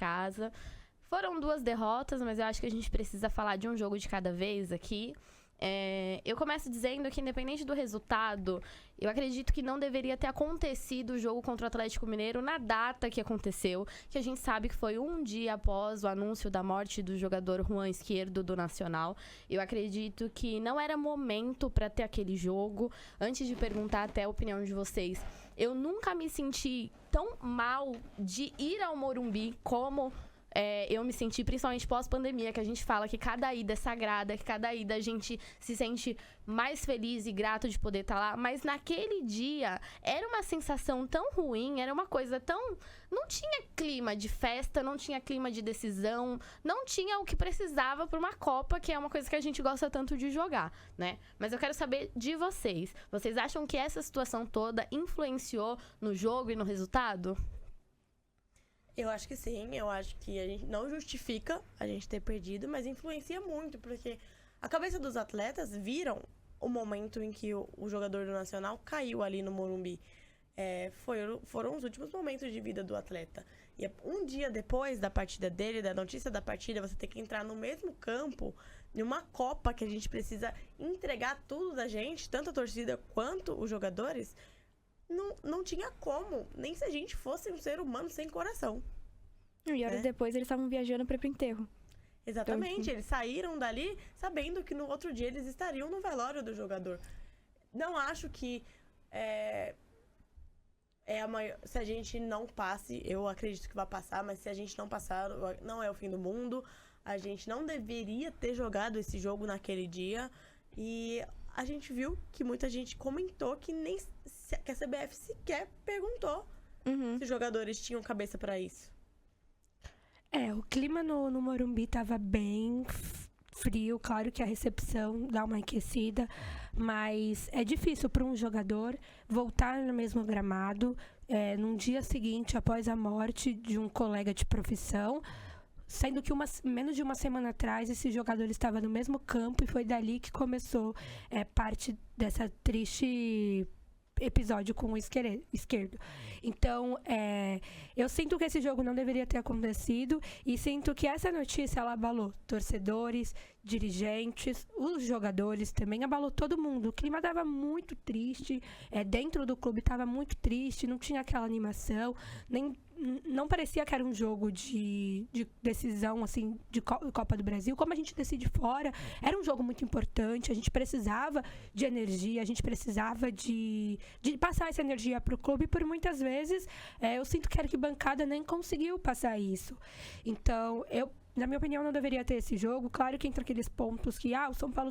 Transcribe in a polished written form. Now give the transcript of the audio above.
casa. Foram 2 derrotas, mas eu acho que a gente precisa falar de um jogo de cada vez aqui. Eu começo dizendo que, independente do resultado, eu acredito que não deveria ter acontecido o jogo contra o Atlético Mineiro na data que aconteceu, que a gente sabe que foi um dia após o anúncio da morte do jogador Juan Izquierdo do Nacional. Eu acredito que não era momento para ter aquele jogo. Antes de perguntar até a opinião de vocês, eu nunca me senti tão mal de ir ao Morumbi como... eu me senti, principalmente pós-pandemia, que a gente fala que cada ida é sagrada, que cada ida a gente se sente mais feliz e grato de poder estar lá. Mas naquele dia, era uma sensação tão ruim, era uma coisa tão... Não tinha clima de festa, não tinha clima de decisão, não tinha o que precisava para uma Copa, que é uma coisa que a gente gosta tanto de jogar, né? Mas eu quero saber de vocês. Vocês acham que essa situação toda influenciou no jogo e no resultado? Eu acho que sim, eu acho que a gente não justifica a gente ter perdido, mas influencia muito, porque a cabeça dos atletas viram o momento em que o jogador do Nacional caiu ali no Morumbi. Foram os últimos momentos de vida do atleta. E um dia depois da partida dele, da notícia da partida, você tem que entrar no mesmo campo, numa Copa que a gente precisa entregar tudo da gente, tanto a torcida quanto os jogadores... Não tinha como, nem se a gente fosse um ser humano sem coração. E horas depois eles estavam viajando para ir pro enterro. Exatamente, então... eles saíram dali sabendo que no outro dia eles estariam no velório do jogador. Não acho que se a gente não passe, eu acredito que vai passar, mas se a gente não passar, não é o fim do mundo. A gente não deveria ter jogado esse jogo naquele dia. E a gente viu que muita gente comentou que que a CBF sequer perguntou se os jogadores tinham cabeça pra isso. O clima no Morumbi tava bem frio, claro que a recepção dá uma aquecida, mas é difícil para um jogador voltar no mesmo gramado num dia seguinte após a morte de um colega de profissão. Sendo que menos de uma semana atrás, esse jogador estava no mesmo campo e foi dali que começou parte dessa triste episódio com o esquerdo. Então, eu sinto que esse jogo não deveria ter acontecido e sinto que essa notícia ela abalou torcedores, dirigentes, os jogadores também, abalou todo mundo. O clima estava muito triste, dentro do clube estava muito triste, não tinha aquela animação, não parecia que era um jogo de decisão, assim, de Copa do Brasil, como a gente decide fora. Era um jogo muito importante, a gente precisava de energia, a gente precisava de passar essa energia para o clube, e por muitas vezes eu sinto que a arquibancada nem conseguiu passar isso. Então, na minha opinião, não deveria ter esse jogo. Claro que entre aqueles pontos que o São Paulo tem